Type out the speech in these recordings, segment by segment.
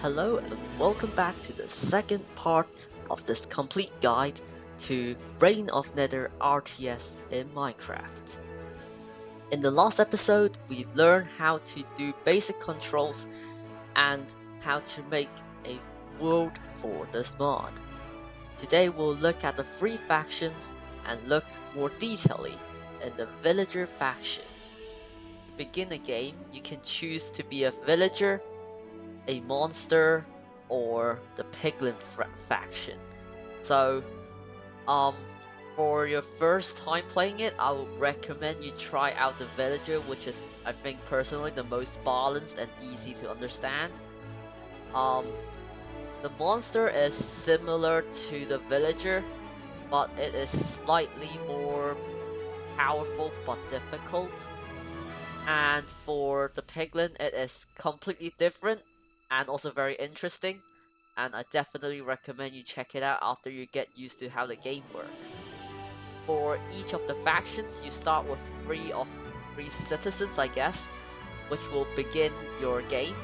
Hello and welcome back to the second part of this complete guide to Reign of Nether RTS in Minecraft. In the last episode, we learned how to do basic controls and how to make a world for this mod. Today we'll look at the three factions and look more detailedly in the villager faction. To begin the game, you can choose to be a villager, a monster, or the Piglin faction. So, um, for your first time playing it, I would recommend you try out the villager, which is, I think, personally the most balanced and easy to understand. Um, the monster is similar to the villager, but it is slightly more powerful but difficult. And for the Piglin, it is completely different and also very interesting. And I definitely recommend you check it out after you get used to how the game works. For each of the factions, you start with three citizens, I guess, which will begin your game.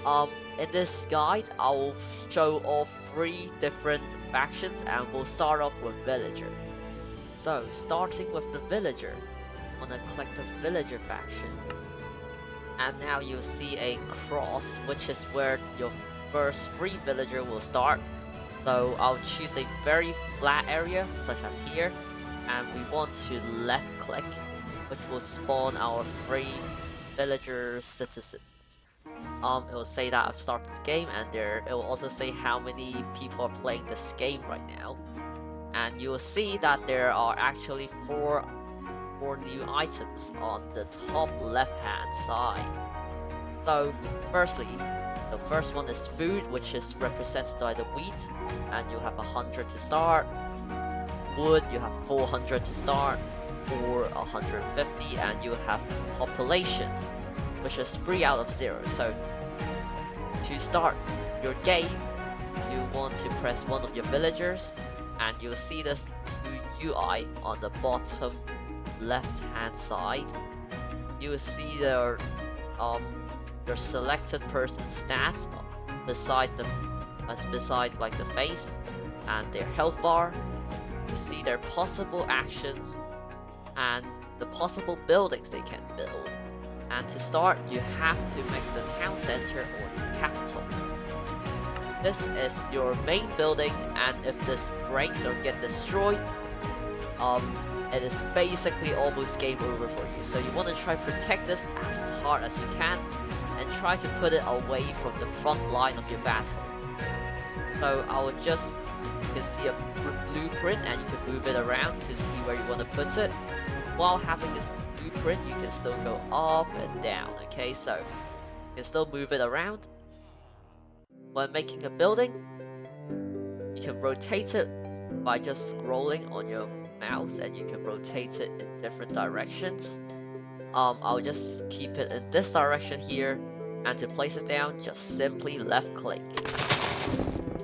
In this guide, I will show all three different factions, and we'll start off with villager. So, starting with the villager, I'm gonna click the villager faction, and now you'll see a cross, which is where your first free villager will start. So I'll choose a very flat area, such as here, and we want to left click, which will spawn our free villager citizens. It will say that I've started the game, and it will also say how many people are playing this game right now. And you will see that there are actually four new items on the top left hand side. So firstly, the first one is food, which is represented by the wheat, and you have 100 to start. Wood, you have 400 to start, or 150, and you have population, which is 3 out of 0. So to start your game, you want to press one of your villagers, and you'll see this new UI on the bottom left hand side. You will see your selected person's stats beside like the face and their health bar. You see their possible actions and the possible buildings they can build. And to start, you have to make the town center or the capital. This is your main building, and if this breaks or get destroyed, it is basically almost game over for you. So you want to try protect this as hard as you can and try to put it away from the front line of your battle. So you can see a blueprint, and you can move it around to see where you want to put it. While having this blueprint, you can still go up and down, okay? So you can still move it around. When making a building, you can rotate it by just scrolling on your mouse, and you can rotate it in different directions. I'll just keep it in this direction here, and to place it down, just simply left click.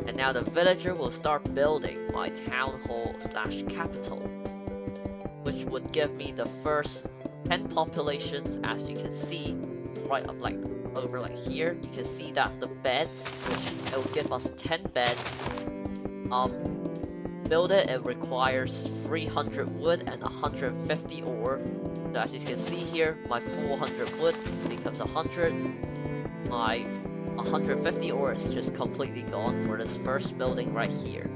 And now the villager will start building my town hall / capital, which would give me the first 10 populations. As you can see right up over here, you can see that the beds, which it will give us 10 beds. Build it requires 300 wood and 150 ore. So as you can see here, my 400 wood becomes 100. My 150 ore is just completely gone for this first building right here.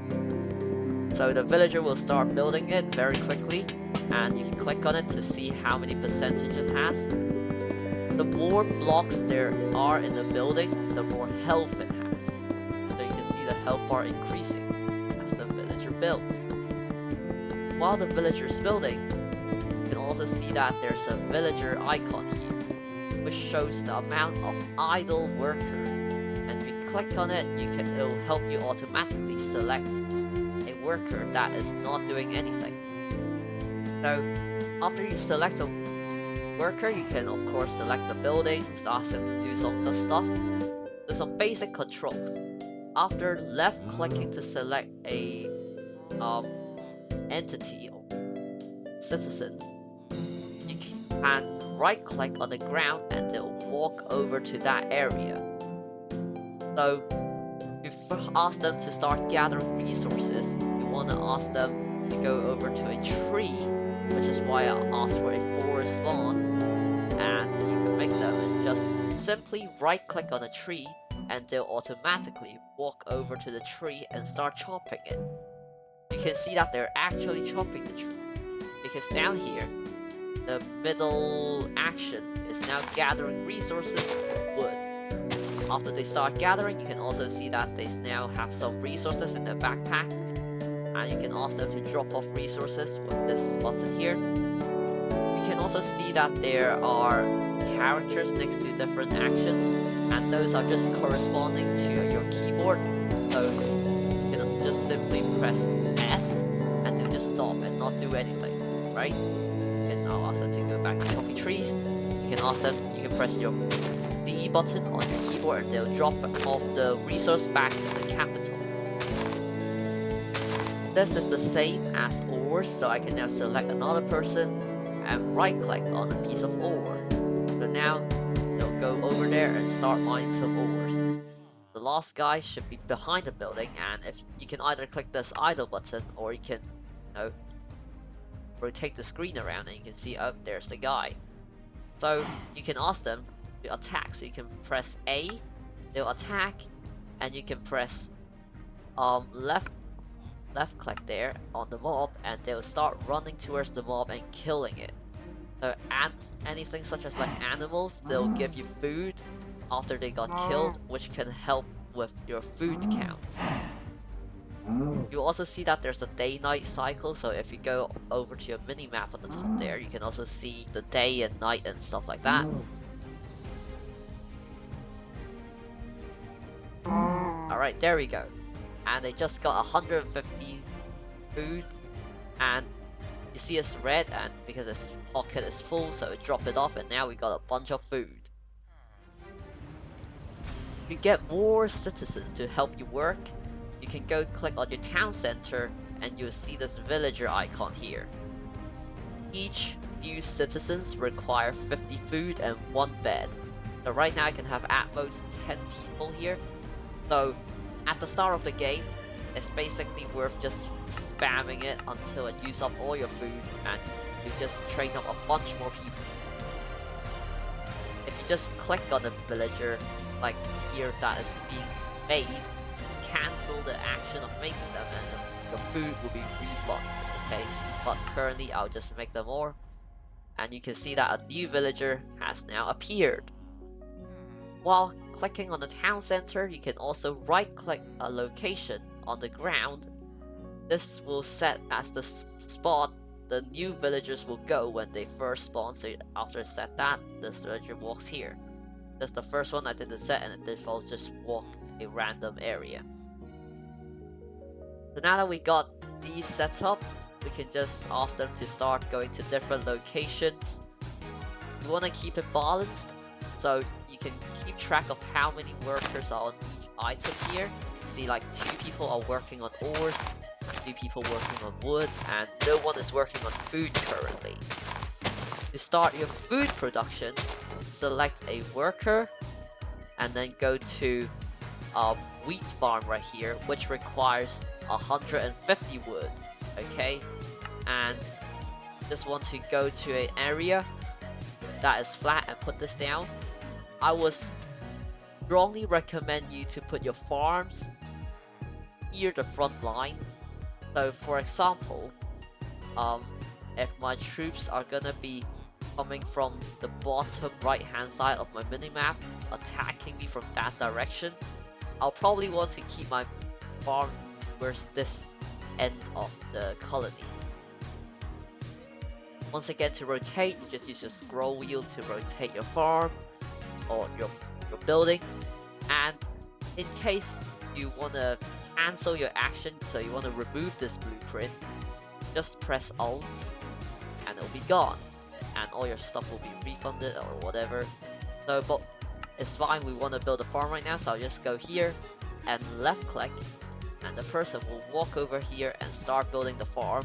So the villager will start building it very quickly, and you can click on it to see how many percentage it has. The more blocks there are in the building, the more health it has. So you can see the health bar increasing as the villager builds. While the villager is building, you can also see that there's a villager icon here, which shows the amount of idle worker. And if you click on it, it will help you automatically select a worker that is not doing anything. So after you select a worker, you can of course select the buildings, ask them to do some of the stuff. Do some basic controls. After left clicking to select a entity or citizen, you can right click on the ground and they'll walk over to that area. So to ask them to start gathering resources, you want to ask them to go over to a tree, which is why I asked for a forest spawn, and you can make them and just simply right click on a tree and they'll automatically walk over to the tree and start chopping it. You can see that they're actually chopping the tree, because down here, the middle action is now gathering resources for wood. After they start gathering, you can also see that they now have some resources in their backpack, and you can ask them to drop off resources with this button here. You can also see that there are characters next to different actions, and those are just corresponding to your keyboard. So you can just simply press S and they'll just stop and not do anything, right? You can now ask them to go back to chopping trees. You can ask them, you can press your D button on your keyboard and they'll drop off the resource back to the capital. This is the same as ores, so I can now select another person and right click on a piece of ore. So now they'll go over there and start mining some ores. The last guy should be behind the building, and if you can either click this idle button or you can, rotate the screen around and you can see, oh, there's the guy. So you can ask them to attack, so you can press A, they'll attack, and you can press left click there on the mob and they'll start running towards the mob and killing it. So anything such as like animals, they'll give you food after they got killed, which can help with your food count. You'll also see that there's a day-night cycle, so if you go over to your mini-map on the top there, you can also see the day and night and stuff like that. Alright, there we go. And they just got 150 food, and you see it's red, and because its pocket is full, so it dropped it off, and now we got a bunch of food. You get more citizens to help you work. You can go click on your town center, and you'll see this villager icon here. Each new citizens require 50 food and 1 bed. So right now I can have at most 10 people here. So at the start of the game, it's basically worth just spamming it until it uses up all your food and you just train up a bunch more people. If you just click on the villager, like here that is being made, cancel the action of making them and your food will be refunded, okay? But currently I'll just make them more, and you can see that a new villager has now appeared. While clicking on the town center, you can also right click a location on the ground. This will set as the spot the new villagers will go when they first spawn, so after set that, this villager walks here. That's the first one I didn't set, and it defaults just walk a random area. So now that we got these set up, we can just ask them to start going to different locations. You want to keep it balanced, so you can keep track of how many workers are on each item here. You see like 2 people are working on ores, 2 people working on wood, and no one is working on food currently. To start your food production, select a worker and then go to wheat farm right here, which requires 150 wood, okay? And just want to go to an area that is flat and put this down. I would strongly recommend you to put your farms near the front line. So for example, if my troops are gonna be coming from the bottom right hand side of my minimap, attacking me from that direction, I'll probably want to keep my farm towards this end of the colony. Once again, to rotate, you just use your scroll wheel to rotate your farm or your building. And in case you want to cancel your action, so you want to remove this blueprint, just press Alt and it'll be gone, and all your stuff will be refunded or whatever. So, but it's fine, we want to build a farm right now, so I'll just go here and left click, and the person will walk over here and start building the farm.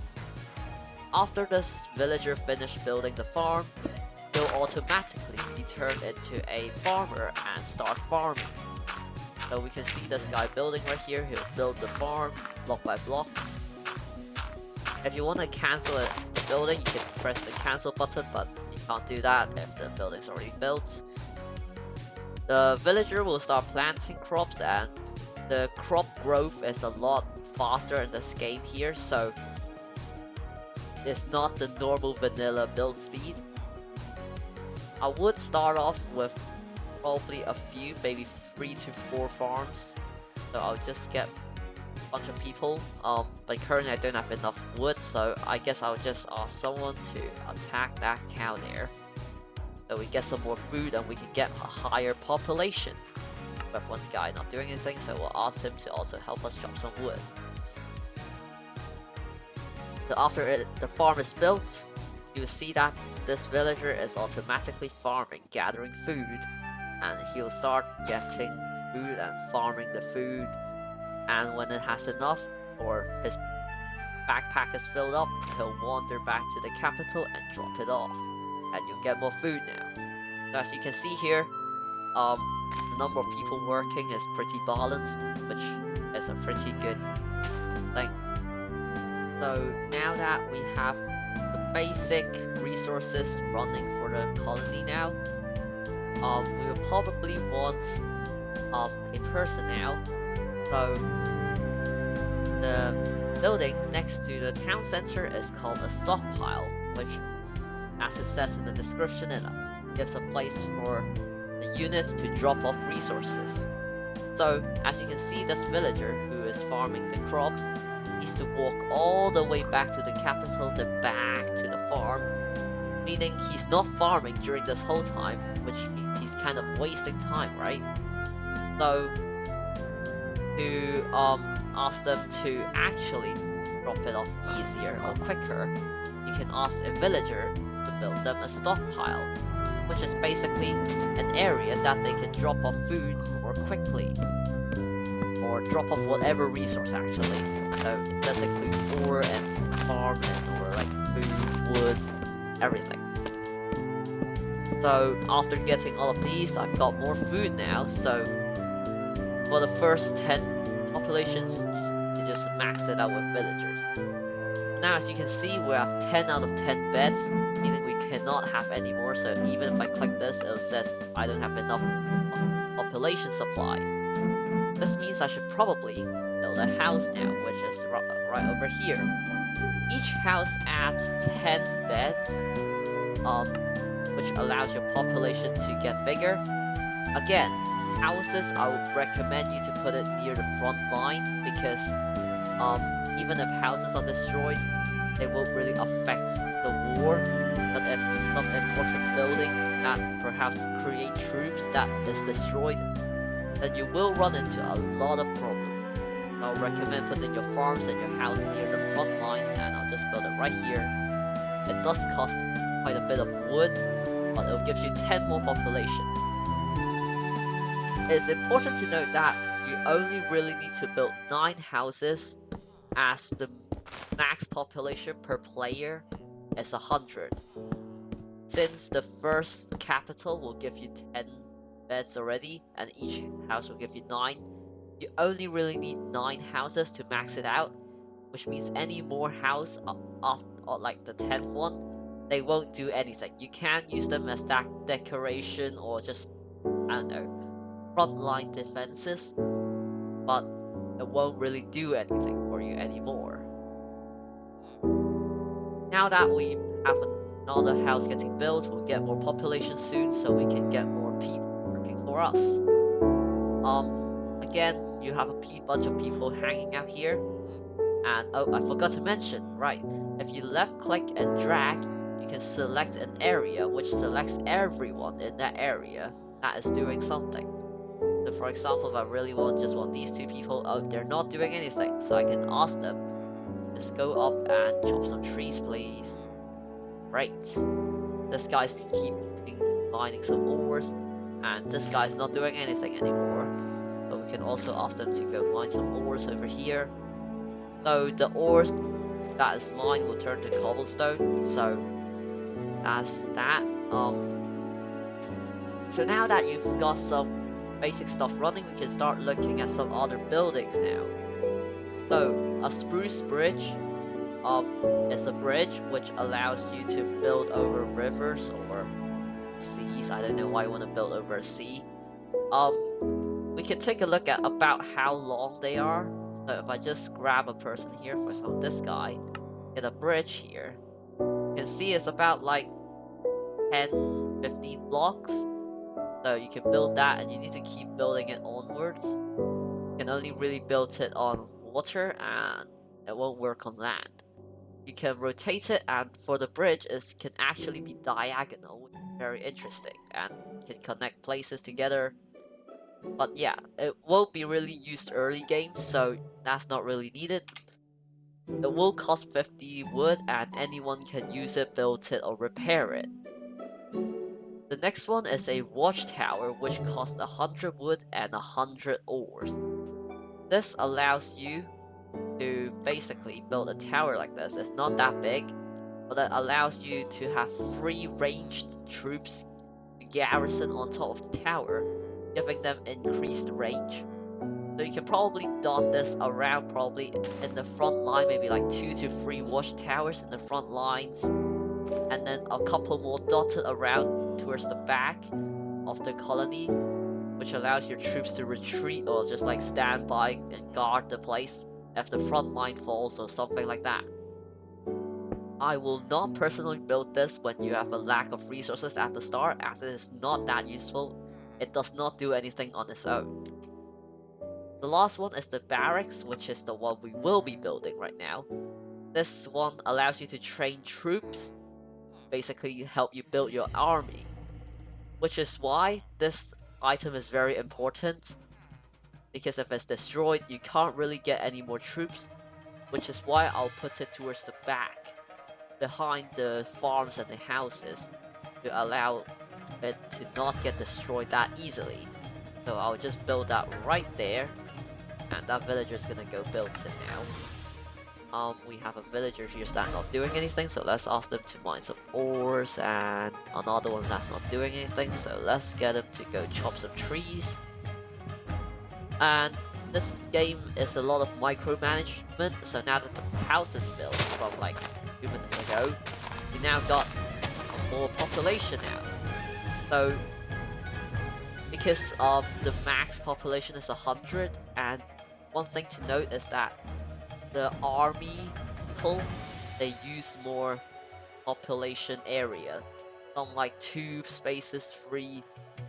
After this villager finishes building the farm, he'll automatically be turned into a farmer and start farming. So we can see this guy building right here. He'll build the farm block by block. If you want to cancel a building, you can press the cancel button, but you can't do that if the building's already built. The villager will start planting crops, and the crop growth is a lot faster in this game here, so it's not the normal vanilla build speed. I would start off with probably a few, maybe 3 to 4 farms, so I'll just get bunch of people. But currently I don't have enough wood, so I guess I'll just ask someone to attack that cow there, so we get some more food and we can get a higher population. With one guy not doing anything, so we'll ask him to also help us chop some wood. So after the farm is built, you will see that this villager is automatically farming, gathering food, and he'll start getting food and farming the food. And when it has enough, or his backpack is filled up, he'll wander back to the capital and drop it off, and you'll get more food now. So as you can see here, the number of people working is pretty balanced, which is a pretty good thing. So now that we have the basic resources running for the colony now, we will probably want a person now. So the building next to the town center is called a stockpile, which, as it says in the description, it gives a place for the units to drop off resources. So as you can see, this villager who is farming the crops needs to walk all the way back to the capital, then back to the farm, meaning he's not farming during this whole time, which means he's kind of wasting time, right? So to ask them to actually drop it off easier or quicker, you can ask a villager to build them a stockpile, which is basically an area that they can drop off food more quickly, or drop off whatever resource actually. So this includes ore and farm and or like food, wood, everything. So after getting all of these, I've got more food now, so for the first 10 populations, you just max it out with villagers. Now as you can see, we have 10 out of 10 beds, meaning we cannot have any more, so even if I click this, it says I don't have enough population supply. This means I should probably build a house now, which is right over here. Each house adds 10 beds, which allows your population to get bigger. Again, houses, I would recommend you to put it near the front line, because even if houses are destroyed, they won't really affect the war. But if some important building that perhaps create troops that is destroyed, then you will run into a lot of problems. I would recommend putting your farms and your house near the front line, and I'll just build it right here. It does cost quite a bit of wood, but it'll give you 10 more population. It's important to note that you only really need to build 9 houses, as the max population per player is 100. Since the first capital will give you 10 beds already, and each house will give you 9, you only really need 9 houses to max it out, which means any more house like the 10th one, they won't do anything. You can use them as that decoration or just, I don't know, frontline defenses, but it won't really do anything for you anymore. Now that we have another house getting built, we'll get more population soon, so we can get more people working for us. Again, you have a bunch of people hanging out here, and oh, I forgot to mention, right, if you left click and drag, you can select an area which selects everyone in that area that is doing something. So for example, if I really just want these 2 people, oh, they're not doing anything, so I can ask them, just go up and chop some trees, please. Right. This guy's keeping mining some ores, and this guy's not doing anything anymore. So we can also ask them to go mine some ores over here. So the ores that is mined will turn to cobblestone, so that's that. So now that you've got some basic stuff running, we can start looking at some other buildings now. So, a spruce bridge is a bridge which allows you to build over rivers or seas. I don't know why you want to build over a sea. We can take a look at about how long they are. So if I just grab a person here, for example this guy, get a bridge here, you can see it's about like 10-15 blocks. So you can build that and you need to keep building it onwards. You can only really build it on water and it won't work on land. You can rotate it, and for the bridge it can actually be diagonal, which is very interesting and can connect places together. But yeah, it won't be really used early game, so that's not really needed. It will cost 50 wood and anyone can use it, build it or repair it. The next one is a watchtower which costs 100 wood and 100 ores. This allows you to basically build a tower like this. It's not that big, but it allows you to have free ranged troops to garrison on top of the tower, giving them increased range. So you can probably dot this around probably in the front line, maybe like 2 to 3 watchtowers in the front lines, and then a couple more dotted around towards the back of the colony, which allows your troops to retreat or just like stand by and guard the place if the front line falls or something like that. I will not personally build this when you have a lack of resources at the start, as it is not that useful. It does not do anything on its own. The last one is the barracks, which is the one we will be building right now. This one allows you to train troops, basically help you build your army, which is why this item is very important, because if it's destroyed you can't really get any more troops, which is why I'll put it towards the back, behind the farms and the houses, to allow it to not get destroyed that easily. So I'll just build that right there, and that villager's gonna go build it now. We have a villager here that's not doing anything, so let's ask them to mine some ores, and another one that's not doing anything, so let's get them to go chop some trees. And this game is a lot of micromanagement, so now that the house is built from like 2 minutes ago, we now got more population now. So because the max population is 100, and one thing to note is that the army people, they use more population area, some like 2 spaces, 3,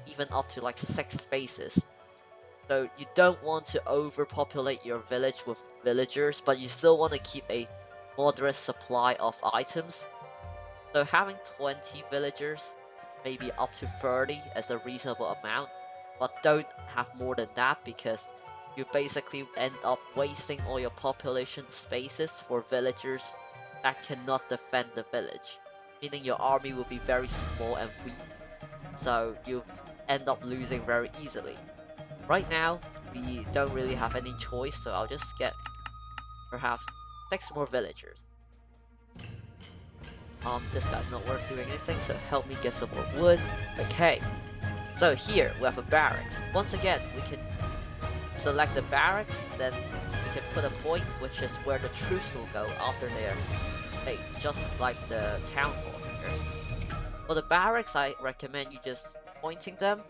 even up to like 6 spaces. So you don't want to overpopulate your village with villagers, but you still want to keep a moderate supply of items. So having 20 villagers, maybe up to 30 is a reasonable amount, but don't have more than that, because you basically end up wasting all your population spaces for villagers that cannot defend the village, meaning your army will be very small and weak, so you end up losing very easily. Right now, we don't really have any choice, so I'll just get perhaps 6 more villagers. This guy's not worth doing anything, so help me get some more wood. Okay, so here we have a barracks. Once again, we can select the barracks, then we can put a point, which is where the troops will go after they are made, just like the town hall here. For the barracks, I recommend you just pointing them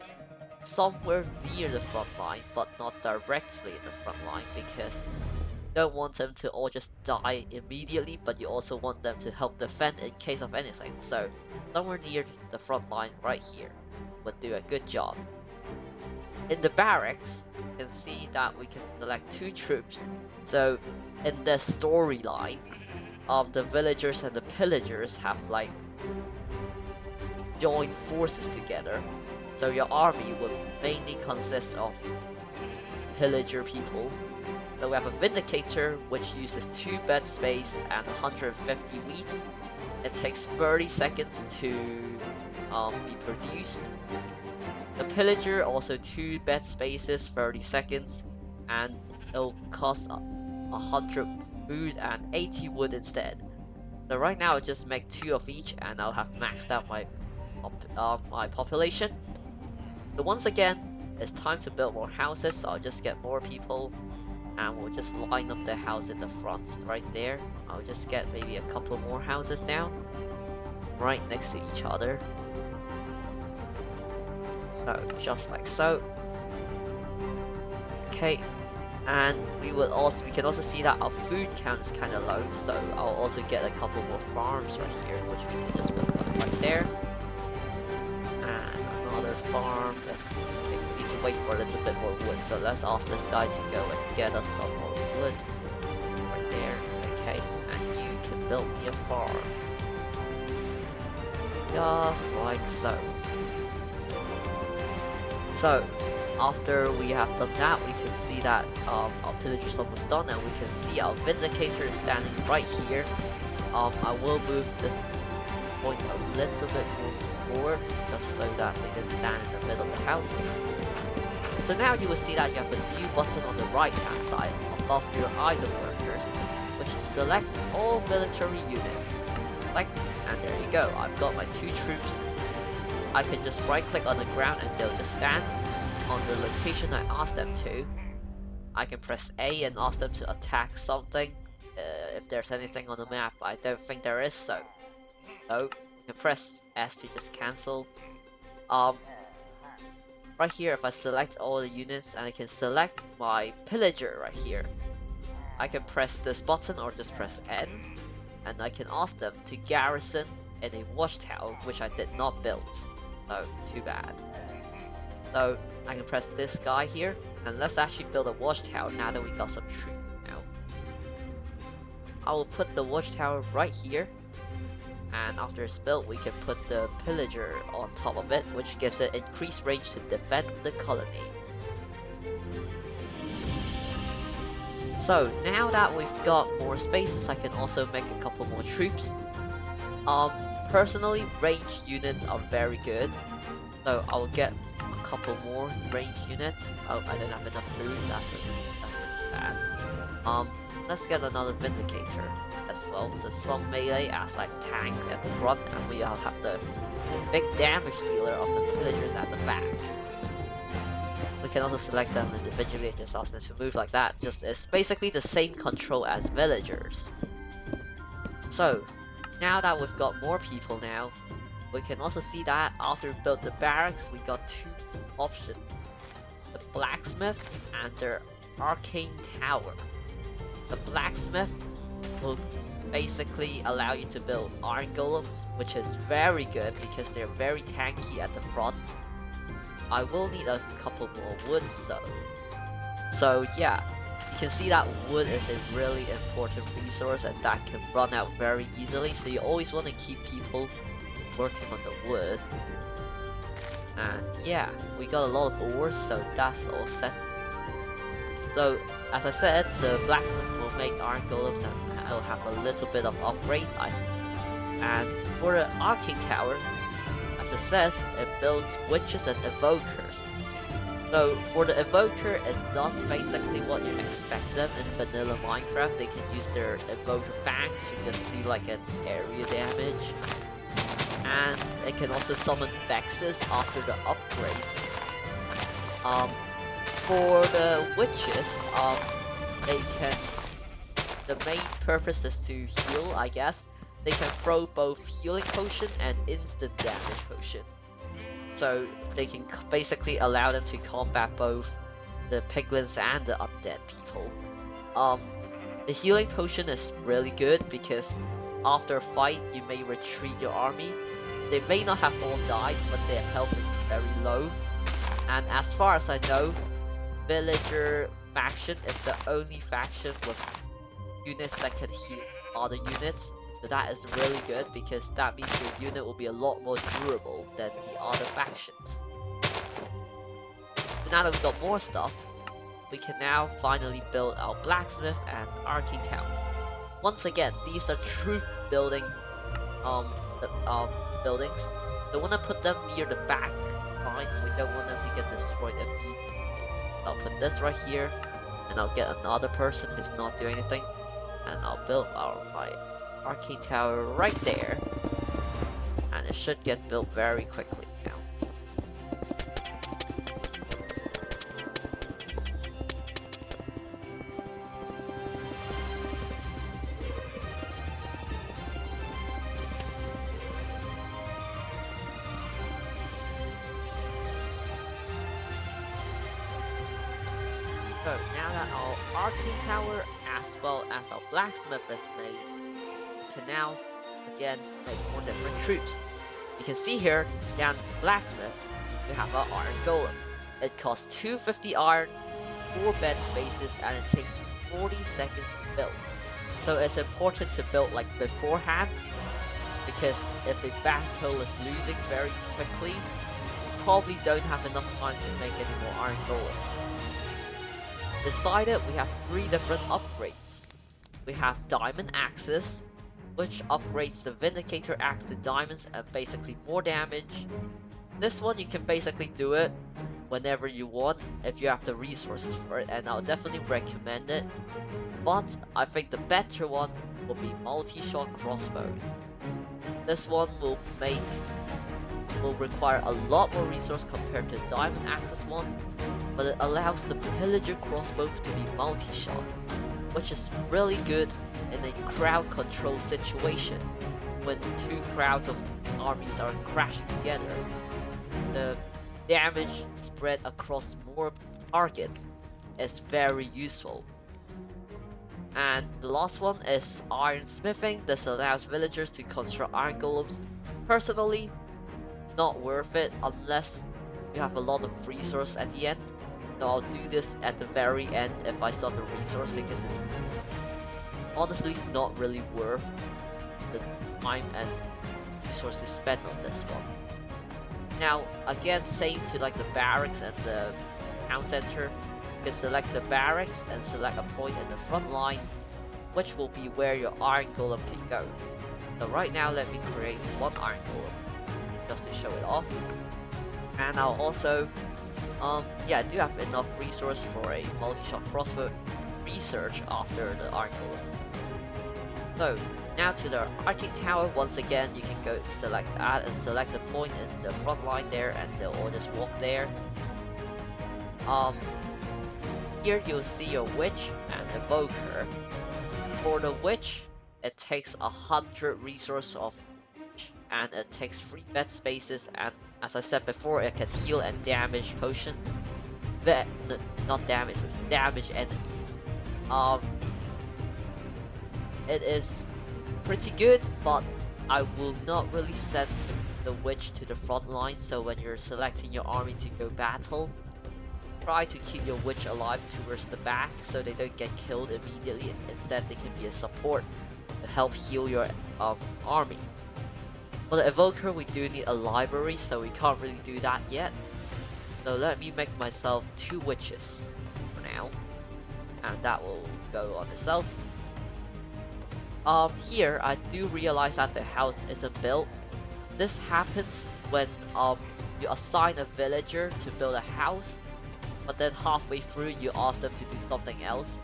somewhere near the front line, but not directly in the front line, because you don't want them to all just die immediately, but you also want them to help defend in case of anything. So somewhere near the front line right here would do a good job. In the barracks, you can see that we can select 2 troops. So in the storyline, the villagers and the pillagers have like joined forces together. So your army would mainly consist of pillager people. So we have a Vindicator, which uses 2 bed space and 150 wheat. It takes 30 seconds to be produced. The Pillager, also 2 bed spaces, 30 seconds, and it'll cost 100 food and 80 wood instead. So right now I'll just make 2 of each, and I'll have maxed out my population. So once again, it's time to build more houses, so I'll just get more people and we'll just line up the house in the front right there. I'll just get maybe a couple more houses down right next to each other. So just like so. Okay, and we can also see that our food count is kind of low, so I'll also get a couple more farms right here, which we can just build up right there. And another farm. We need to wait for a little bit more wood, so let's ask this guy to go and get us some more wood right there. Okay, and you can build me a farm. Just like so. So, after we have done that, we can see that our pillager is almost done, and we can see our vindicator is standing right here. I will move this point a little bit more forward, just so that they can stand in the middle of the house. So now you will see that you have a new button on the right hand side above your idle workers, which is select all military units. Select, and there you go, I've got my 2 troops. I can just right click on the ground and they'll just stand on the location I asked them to. I can press A and ask them to attack something. If there's anything on the map, I don't think there is, so no. You can press S to just cancel. Right here, if I select all the units and I can select my pillager right here, I can press this button or just press N, and I can ask them to garrison in a watchtower, which I did not build. So, too bad. So, I can press this guy here, and let's actually build a watchtower now that we got some troops now. I will put the watchtower right here, and after it's built, we can put the pillager on top of it, which gives it increased range to defend the colony. So, now that we've got more spaces, I can also make a couple more troops. Personally, range units are very good, so I'll get a couple more range units. Oh, I don't have enough food, that's bad. Let's get another vindicator as well, so some melee as like tanks at the front, and we have the big damage dealer of the pillagers at the back. We can also select them individually and just ask them to move like that. It's basically the same control as villagers. So, now that we've got more people now, we can also see that after we built the barracks, we got 2 options. The blacksmith and their arcane tower. The blacksmith will basically allow you to build iron golems, which is very good because they're very tanky at the front. I will need a couple more wood, so yeah. You can see that wood is a really important resource and that can run out very easily, so you always want to keep people working on the wood. And yeah, we got a lot of ore, so that's all set. So, as I said, the blacksmith will make iron golems and it'll have a little bit of upgrade. And for the arcane tower, as it says, it builds witches and evokers. So for the evoker, it does basically what you expect them in vanilla Minecraft. They can use their evoker fang to just do like an area damage. And it can also summon Vexes after the upgrade. For the witches, the main purpose is to heal, I guess. They can throw both healing potion and instant damage potion. So they can basically allow them to combat both the piglins and the undead people. The healing potion is really good because after a fight you may retreat your army. They may not have all died, but their health is very low. And as far as I know, villager faction is the only faction with units that can heal other units. So that is really good because that means your unit will be a lot more durable than the other factions. So now that we've got more stuff, we can now finally build our blacksmith and arcane tower. Once again, these are troop building buildings. We want to put them near the back lines. We don't want them to get destroyed immediately. I'll put this right here, and I'll get another person who's not doing anything, and I'll build my arcane tower right there, and it should get built very quickly now. So now that our arching tower as well as our blacksmith is made, we can now again make more different troops. You can see here down blacksmith we have our iron golem. It costs 250 iron, 4 bed spaces, and it takes 40 seconds to build. So it's important to build like beforehand, because if a battle is losing very quickly, you probably don't have enough time to make any more iron golem. Beside it, we have 3 different upgrades. We have diamond axes, which upgrades the Vindicator axe to diamonds and basically more damage. This one you can basically do it whenever you want if you have the resources for it, and I'll definitely recommend it. But I think the better one will be multi-shot crossbows. This one will require a lot more resource compared to diamond axes one, but it allows the pillager crossbow to be multi-shot, which is really good in a crowd control situation when 2 crowds of armies are crashing together. The damage spread across more targets is very useful. And the last one is iron smithing. This allows villagers to construct iron golems. Personally, not worth it unless you have a lot of resource at the end. So I'll do this at the very end if I start the resource, because it's honestly not really worth the time and resource to spend on this one. Now again, same to like the barracks and the town center. You can select the barracks and select a point in the front line, which will be where your iron golem can go. So right now let me create 1 iron golem just to show it off. And I'll also I do have enough resource for a multi-shot crossbow research after the iron golem. So now to the arching tower. Once again, you can go select that and select a point in the front line there, and they'll all just walk there. Here you'll see your witch and evoker. For the witch, it takes 100 resource of witch, and it takes 3 bed spaces, and as I said before, it can heal and damage potion. Not damage, damage enemies. It is pretty good, but I will not really send the witch to the front line, so when you're selecting your army to go battle, try to keep your witch alive towards the back so they don't get killed immediately. Instead, they can be a support to help heal your army. For the evoker, we do need a library, so we can't really do that yet. So let me make myself 2 witches for now, and that will go on itself. Here I do realize that the house isn't built. This happens when you assign a villager to build a house, but then halfway through you ask them to do something else.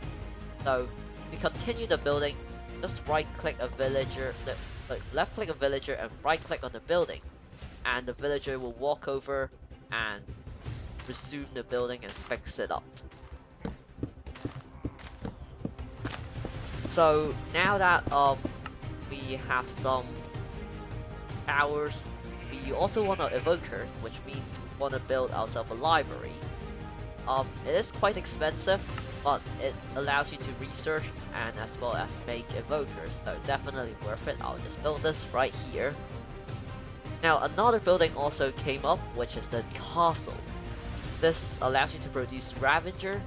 So to continue the building, just right click a villager, left click a villager and right click on the building, and the villager will walk over and resume the building and fix it up. So now that we have some towers, we also want an evoker, which means we want to build ourselves a library. It is quite expensive, but it allows you to research and as well as make evokers, so definitely worth it. I'll just build this right here. Now another building also came up, which is the castle. This allows you to produce Ravager.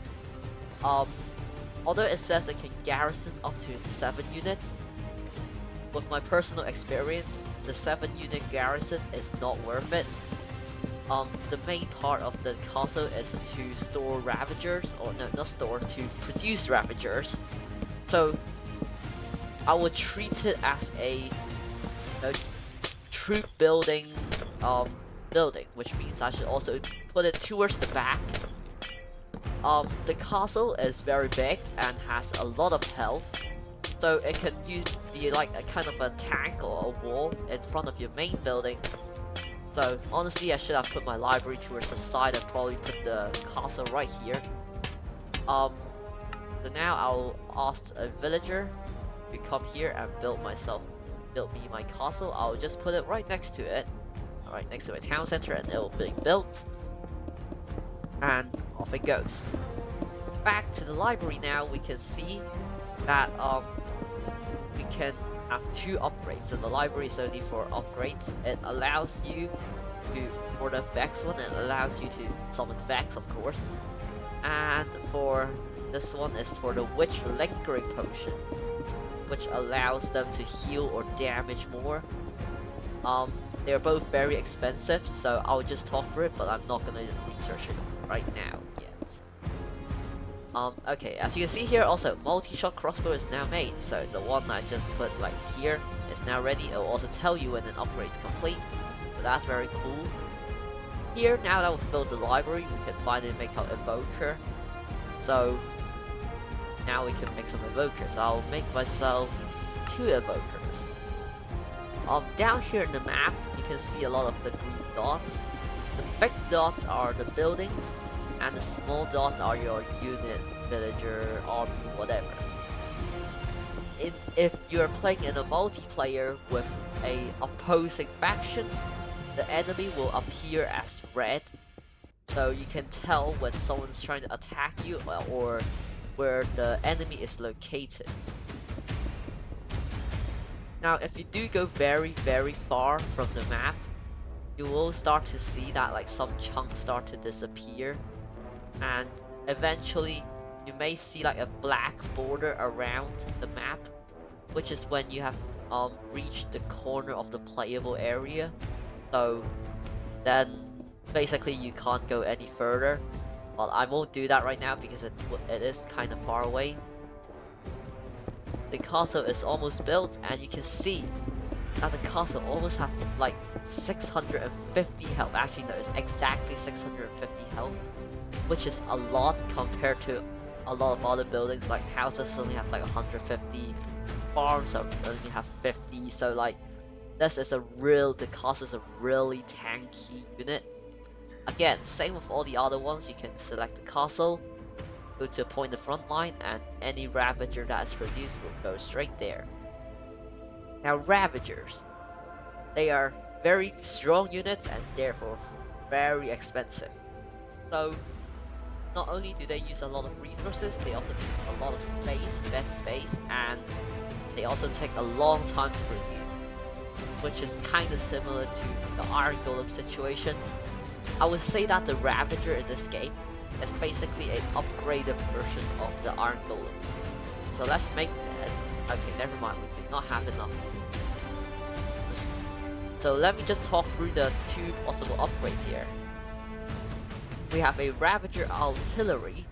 Although it says it can garrison up to 7 units, with my personal experience, the 7-unit garrison is not worth it. The main part of the castle is to store Ravagers, or no, not store, to produce Ravagers. So I would treat it as a troop building building, which means I should also put it towards the back. The castle is very big and has a lot of health, so it can be like a kind of a tank or a wall in front of your main building. So honestly, I should have put my library towards the side and probably put the castle right here. So now I'll ask a villager to come here and build me my castle. I'll just put it right next to it, right next to my town center, and it will be built. And off it goes. back to the library now, we can see that we can have 2 upgrades. So the library is only for upgrades. It allows you to, for the Vex one, it allows you to summon Vex, of course. And for this one is for the Witch Lingering Potion, which allows them to heal or damage more. They're both very expensive, so I'll just talk through it, but I'm not gonna research it right now yet. Okay, as you can see here, also multi-shot crossbow is now made. So the one I just put like here is now ready. It will also tell you when an upgrade is complete. So that's very cool. Here, now that we've built the library, we can finally make our evoker. So now we can make some evokers. I'll make myself 2 evokers. Down here in the map, you can see a lot of the green dots. The big dots are the buildings, and the small dots are your unit, villager, army, whatever. If you're playing in a multiplayer with opposing factions, the enemy will appear as red, so you can tell when someone's trying to attack you or where the enemy is located. Now, if you do go very, very far from the map, you will start to see that like some chunks start to disappear, and eventually you may see like a black border around the map, which is when you have reached the corner of the playable area. So then basically you can't go any further. Well, I won't do that right now because it is kind of far away. The castle is almost built, and you can see that the castle almost have like 650 health. Actually no, it's exactly 650 health, which is a lot compared to a lot of other buildings. Like houses only have like 150, farms only have 50, so like the castle is a really tanky unit. Again, same with all the other ones, you can select the castle, go to a point in the front line, and any Ravager that is produced will go straight there. Now Ravagers, they are very strong units and therefore very expensive. So not only do they use a lot of resources, they also take a lot of space, bed space, and they also take a long time to produce, which is kind of similar to the Iron Golem situation. I would say that the Ravager in this game is basically an upgraded version of the Iron Golem. So let's make that. Okay, never mind, we do not have enough. So let me just talk through the 2 possible upgrades here. We have a Ravager Artillery,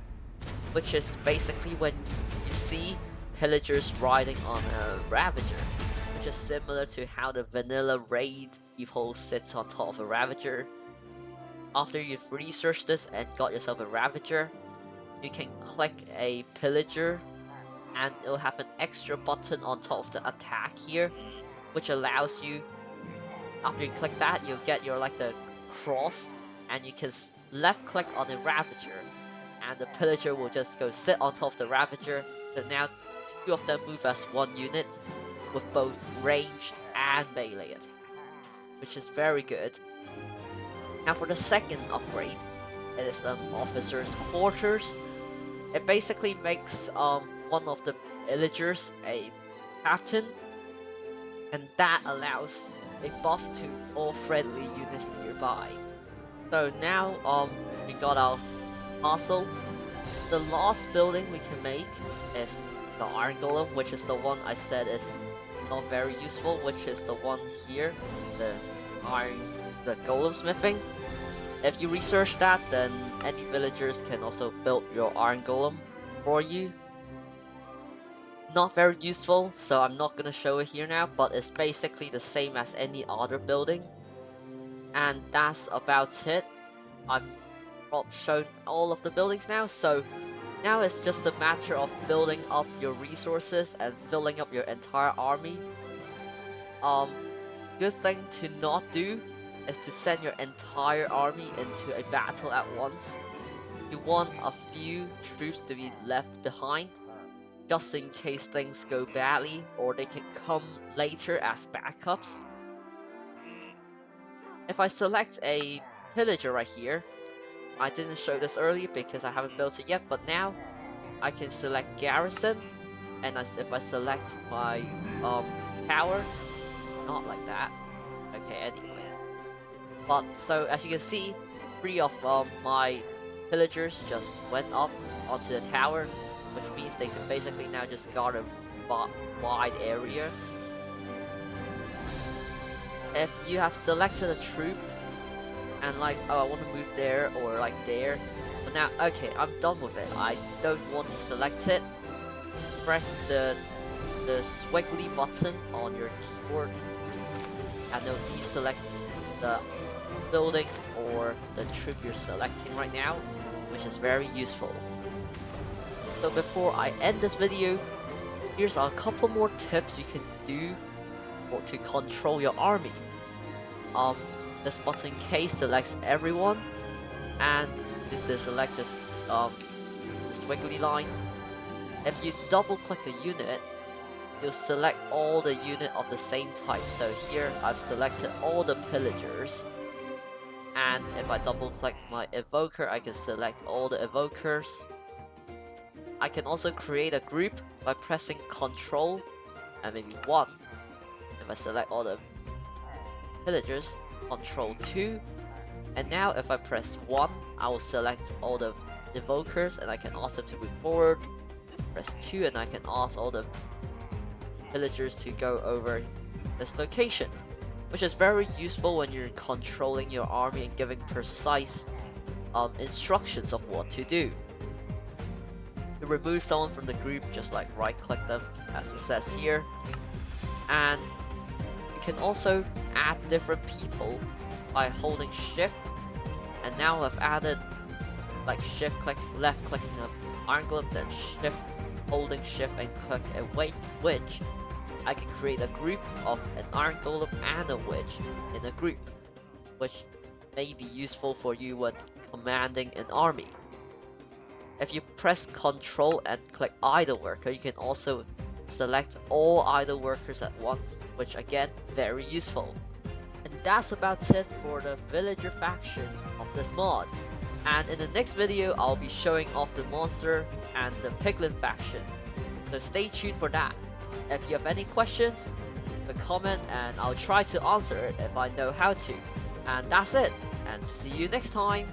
which is basically when you see pillagers riding on a Ravager, which is similar to how the vanilla raid evil sits on top of a Ravager. After you've researched this and got yourself a Ravager, you can click a pillager and it'll have an extra button on top of the attack here, which allows you, after you click that, you'll get your like the cross, and you can left click on the Ravager and the pillager will just go sit on top of the Ravager. So now 2 of them move as 1 unit with both ranged and melee attack, which is very good. Now for the second upgrade, it is Officer's Quarters. It basically makes one of the villagers a captain, and that allows a buff to all friendly units nearby. So now we got our castle. The last building we can make is the Iron Golem, which is the one I said is not very useful, which is the one here, the Golem Smithing. If you research that, then any villagers can also build your Iron Golem for you. Not very useful, so I'm not gonna show it here now, but it's basically the same as any other building. And that's about it. I've shown all of the buildings now, so now it's just a matter of building up your resources and filling up your entire army. Good thing to not do is to send your entire army into a battle at once. You want a few troops to be left behind, just in case things go badly, or they can come later as backups. If I select a pillager right here, I didn't show this earlier because I haven't built it yet, but now I can select garrison, and if I select my tower, not like that. Okay, anyway. But so as you can see, 3 of my villagers just went up onto the tower, which means they can basically now just guard a wide area. If you have selected a troop and like, oh, I want to move there or like there, but now, okay, I'm done with it. I don't want to select it. Press the squiggly button on your keyboard and it'll deselect the building or the troop you're selecting right now, which is very useful. So before I end this video, here's a couple more tips you can do to control your army. This button K selects everyone, and this select this the squiggly line. If you double click a unit, you'll select all the unit of the same type. So here I've selected all the pillagers, and if I double click my evoker, I can select all the evokers. I can also create a group by pressing Control and maybe 1. If I select all the villagers, Control 2. And now if I press 1, I will select all the evokers and I can ask them to move forward. Press 2 and I can ask all the villagers to go over this location, which is very useful when you're controlling your army and giving precise instructions of what to do. To remove someone from the group, just like right click them as it says here, and you can also add different people by holding shift. And now I've added like shift click, left clicking an iron golem, then shift, holding shift and click a witch. I can create a group of an iron golem and a witch in a group, which may be useful for you when commanding an army. If you press Control and click idle worker, you can also select all idle workers at once, which again, very useful. And that's about it for the villager faction of this mod. And in the next video, I'll be showing off the monster and the piglin faction. So stay tuned for that. If you have any questions, leave a comment and I'll try to answer it if I know how to. And that's it, and see you next time!